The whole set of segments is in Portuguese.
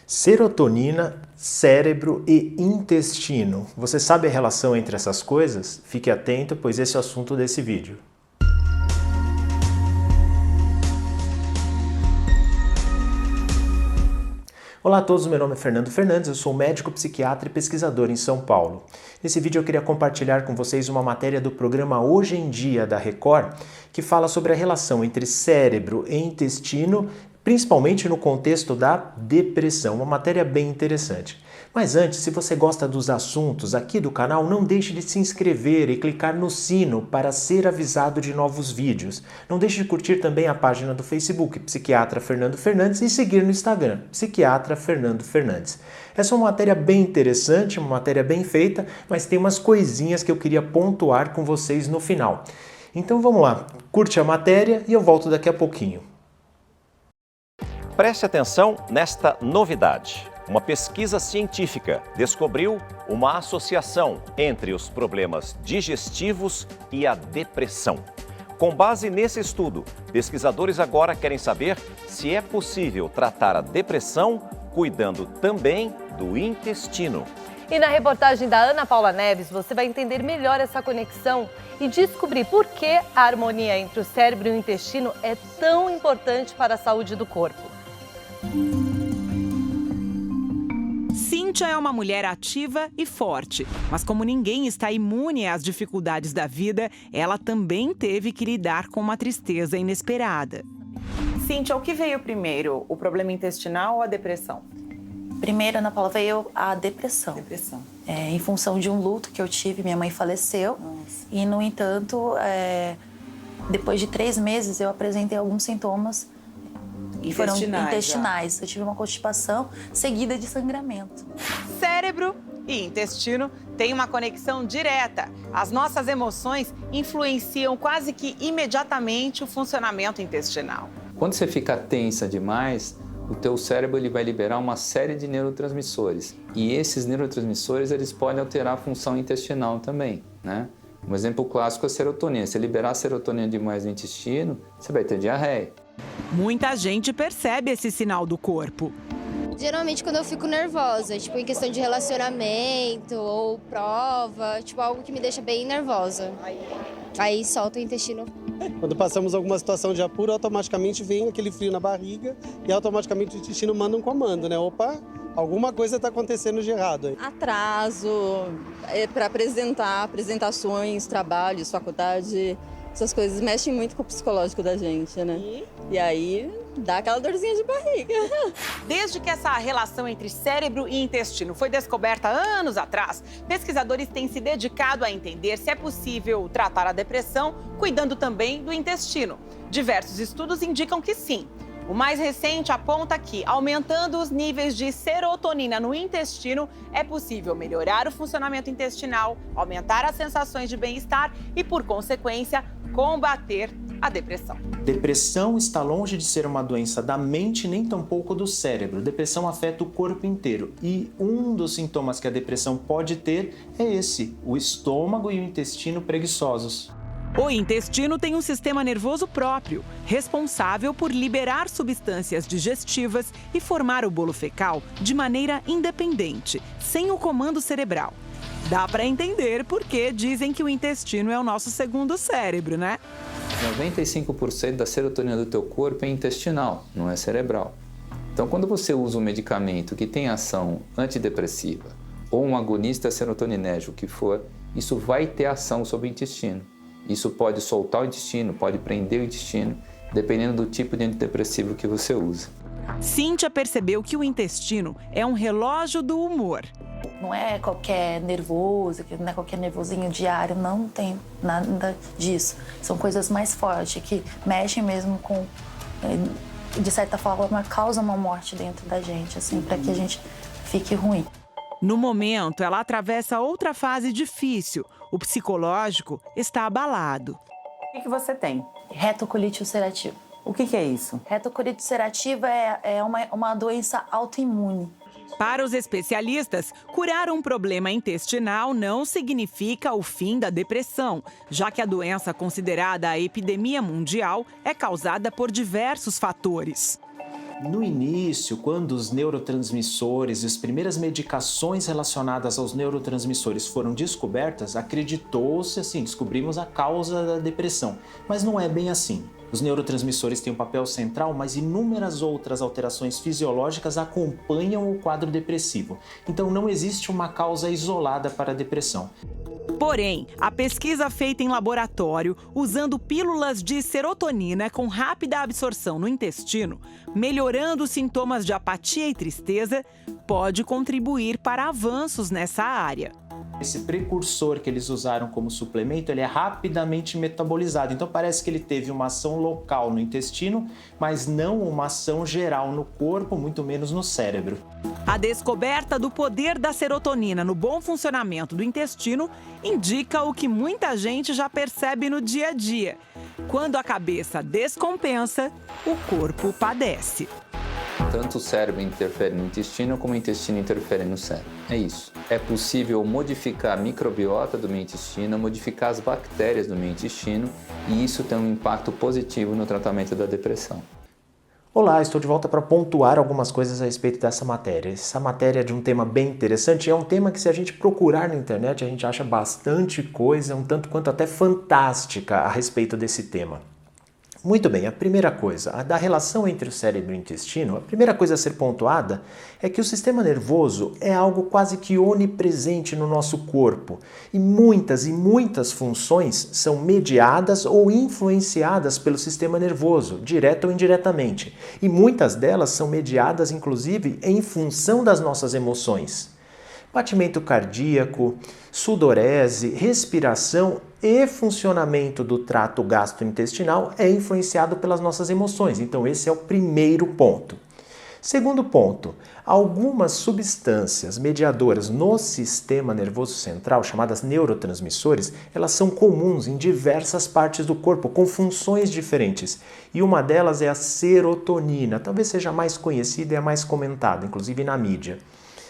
Serotonina, cérebro e intestino. Você sabe a relação entre essas coisas? Fique atento, pois esse é o assunto desse vídeo. Olá a todos, meu nome é Fernando Fernandes, eu sou médico, psiquiatra e pesquisador em São Paulo. Nesse vídeo eu queria compartilhar com vocês uma matéria do programa Hoje em Dia da Record, que fala sobre a relação entre cérebro e intestino, principalmente no contexto da depressão, uma matéria bem interessante. Mas antes, se você gosta dos assuntos aqui do canal, não deixe de se inscrever e clicar no sino para ser avisado de novos vídeos. Não deixe de curtir também a página do Facebook, Psiquiatra Fernando Fernandes, e seguir no Instagram, Psiquiatra Fernando Fernandes. Essa é uma matéria bem interessante, uma matéria bem feita, mas tem umas coisinhas que eu queria pontuar com vocês no final. Então vamos lá, curte a matéria e eu volto daqui a pouquinho. Preste atenção nesta novidade. Uma pesquisa científica descobriu uma associação entre os problemas digestivos e a depressão. Com base nesse estudo, pesquisadores agora querem saber se é possível tratar a depressão cuidando também do intestino. E na reportagem da Ana Paula Neves, você vai entender melhor essa conexão e descobrir por que a harmonia entre o cérebro e o intestino é tão importante para a saúde do corpo. Cíntia é uma mulher ativa e forte, mas como ninguém está imune às dificuldades da vida, ela também teve que lidar com uma tristeza inesperada. Cíntia, o que veio primeiro, o problema intestinal ou a depressão? Primeiro, Ana Paula, veio a depressão. Em função de um luto que eu tive, minha mãe faleceu. Nossa. E, no entanto, depois de 3 meses, eu apresentei alguns sintomas intestinais. Eu tive uma constipação seguida de sangramento. Cérebro e intestino têm uma conexão direta. As nossas emoções influenciam quase que imediatamente o funcionamento intestinal. Quando você fica tensa demais, o teu cérebro ele vai liberar uma série de neurotransmissores. E esses neurotransmissores eles podem alterar a função intestinal também, né? Um exemplo clássico é a serotonina. Se liberar a serotonina demais no intestino, você vai ter diarreia. Muita gente percebe esse sinal do corpo. Geralmente quando eu fico nervosa, tipo em questão de relacionamento ou prova, tipo algo que me deixa bem nervosa. Aí solta o intestino. Quando passamos alguma situação de apuro, automaticamente vem aquele frio na barriga e automaticamente o intestino manda um comando, né? Opa, alguma coisa está acontecendo de errado aí. Atraso para apresentar apresentações, trabalhos, faculdade, essas coisas mexem muito com o psicológico da gente, né? E aí dá aquela dorzinha de barriga. Desde que essa relação entre cérebro e intestino foi descoberta anos atrás, pesquisadores têm se dedicado a entender se é possível tratar a depressão cuidando também do intestino. Diversos estudos indicam que sim. O mais recente aponta que, aumentando os níveis de serotonina no intestino, é possível melhorar o funcionamento intestinal, aumentar as sensações de bem-estar e, por consequência, combater a depressão. Depressão está longe de ser uma doença da mente nem tampouco do cérebro. Depressão afeta o corpo inteiro e um dos sintomas que a depressão pode ter é esse, o estômago e o intestino preguiçosos. O intestino tem um sistema nervoso próprio, responsável por liberar substâncias digestivas e formar o bolo fecal de maneira independente, sem o comando cerebral. Dá para entender por que dizem que o intestino é o nosso segundo cérebro, né? 95% da serotonina do teu corpo é intestinal, não é cerebral. Então, quando você usa um medicamento que tem ação antidepressiva ou um agonista serotoninérgico que for, isso vai ter ação sobre o intestino. Isso pode soltar o intestino, pode prender o intestino, dependendo do tipo de antidepressivo que você usa. Cíntia percebeu que o intestino é um relógio do humor. Não é qualquer nervoso, não é qualquer nervosinho diário, não tem nada disso. São coisas mais fortes, que mexem mesmo com, de certa forma, causam uma morte dentro da gente, assim, para que a gente fique ruim. No momento, ela atravessa outra fase difícil. O psicológico está abalado. O que você tem? Retocolite ulcerativa. O que é isso? Retocolite ulcerativa é uma doença autoimune. Para os especialistas, curar um problema intestinal não significa o fim da depressão, já que a doença considerada a epidemia mundial é causada por diversos fatores. No início, quando os neurotransmissores e as primeiras medicações relacionadas aos neurotransmissores foram descobertas, acreditou-se assim, descobrimos a causa da depressão. Mas não é bem assim. Os neurotransmissores têm um papel central, mas inúmeras outras alterações fisiológicas acompanham o quadro depressivo. Então não existe uma causa isolada para a depressão. Porém, a pesquisa feita em laboratório, usando pílulas de serotonina com rápida absorção no intestino, melhorando os sintomas de apatia e tristeza, pode contribuir para avanços nessa área. Esse precursor que eles usaram como suplemento, ele é rapidamente metabolizado. Então parece que ele teve uma ação local no intestino, mas não uma ação geral no corpo, muito menos no cérebro. A descoberta do poder da serotonina no bom funcionamento do intestino indica o que muita gente já percebe no dia a dia. Quando a cabeça descompensa, o corpo padece. Tanto o cérebro interfere no intestino, como o intestino interfere no cérebro. É isso. É possível modificar a microbiota do meio intestino, modificar as bactérias do meio intestino, e isso tem um impacto positivo no tratamento da depressão. Olá, estou de volta para pontuar algumas coisas a respeito dessa matéria. Essa matéria é de um tema bem interessante, é um tema que se a gente procurar na internet a gente acha bastante coisa, um tanto quanto até fantástica a respeito desse tema. Muito bem, a primeira coisa, a da relação entre o cérebro e o intestino, a primeira coisa a ser pontuada é que o sistema nervoso é algo quase que onipresente no nosso corpo e muitas funções são mediadas ou influenciadas pelo sistema nervoso, direta ou indiretamente, e muitas delas são mediadas inclusive em função das nossas emoções. Batimento cardíaco, sudorese, respiração e funcionamento do trato gastrointestinal é influenciado pelas nossas emoções. Então esse é o primeiro ponto. Segundo ponto, algumas substâncias mediadoras no sistema nervoso central, chamadas neurotransmissores, elas são comuns em diversas partes do corpo, com funções diferentes. E uma delas é a serotonina, talvez seja a mais conhecida e a mais comentada, inclusive na mídia.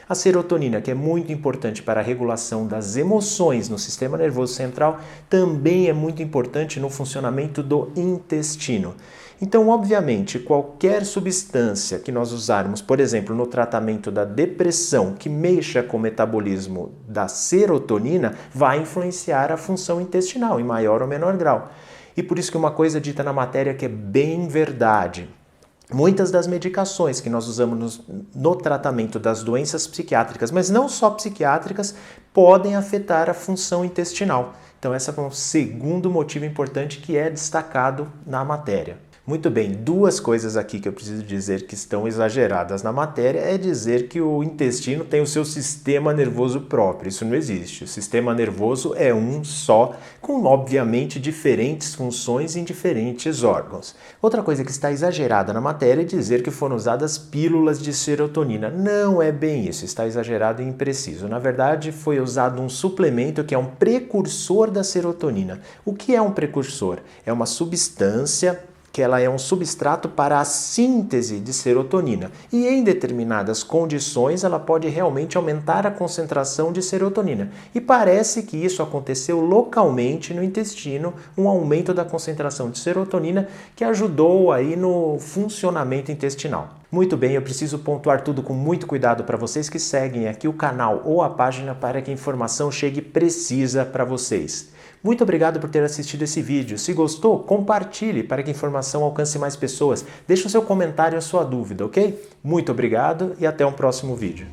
A serotonina, que é muito importante para a regulação das emoções no sistema nervoso central, também é muito importante no funcionamento do intestino. Então, obviamente, qualquer substância que nós usarmos, por exemplo, no tratamento da depressão, que mexa com o metabolismo da serotonina, vai influenciar a função intestinal, em maior ou menor grau. E por isso que uma coisa dita na matéria que é bem verdade. Muitas das medicações que nós usamos no tratamento das doenças psiquiátricas, mas não só psiquiátricas, podem afetar a função intestinal. Então esse é um segundo motivo importante que é destacado na matéria. Muito bem, duas coisas aqui que eu preciso dizer que estão exageradas na matéria é dizer que o intestino tem o seu sistema nervoso próprio. Isso não existe. O sistema nervoso é um só, com obviamente diferentes funções em diferentes órgãos. Outra coisa que está exagerada na matéria é dizer que foram usadas pílulas de serotonina. Não é bem isso, está exagerado e impreciso. Na verdade, foi usado um suplemento que é um precursor da serotonina. O que é um precursor? É uma substância que ela é um substrato para a síntese de serotonina e em determinadas condições ela pode realmente aumentar a concentração de serotonina. E parece que isso aconteceu localmente no intestino, um aumento da concentração de serotonina que ajudou aí no funcionamento intestinal. Muito bem, eu preciso pontuar tudo com muito cuidado para vocês que seguem aqui o canal ou a página para que a informação chegue precisa para vocês. Muito obrigado por ter assistido esse vídeo. Se gostou, compartilhe para que a informação alcance mais pessoas. Deixe o seu comentário e a sua dúvida, ok? Muito obrigado e até um próximo vídeo.